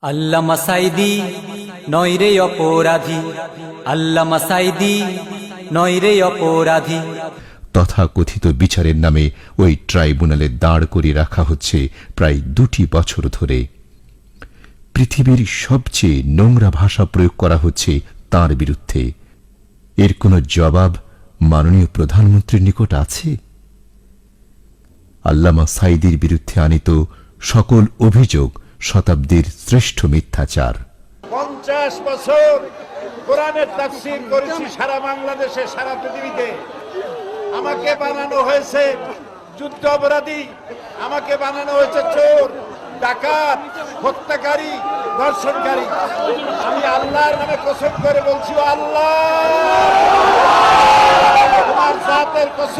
আল্লামা সাঈদী নয় রে অপরাধী, আল্লামা সাঈদী নয় রে অপরাধী। তথাকথিত বিচারের নামে ওই ট্রাইব্যুনালে দাঁড় করিয়ে রাখা হচ্ছে প্রায় 2 বছর ধরে। পৃথিবীর সবচেয়ে নোংরা ভাষা প্রয়োগ করা হচ্ছে তার বিরুদ্ধে। এর কোনো জবাব মাননীয় প্রধানমন্ত্রীর নিকট আছে? আল্লামা সাঈদীর বিরুদ্ধে আনিত সকল অভিযোগ শতাব্দীর শ্রেষ্ঠ মিথ্যাচার। 50 বছর কোরআনের তাফসীর করেছি সারা বাংলাদেশে, সারা পৃথিবীতে। আমাকে বানানো হয়েছে যুদ্ধ অপরাধী, আমাকে বানানো হয়েছে চোর, ডাকাত, হত্যাকারী, ধর্ষণকারী। আমি আল্লাহর নামে কসম করে বলছি, আল্লাহ তোমার জাতের কসম।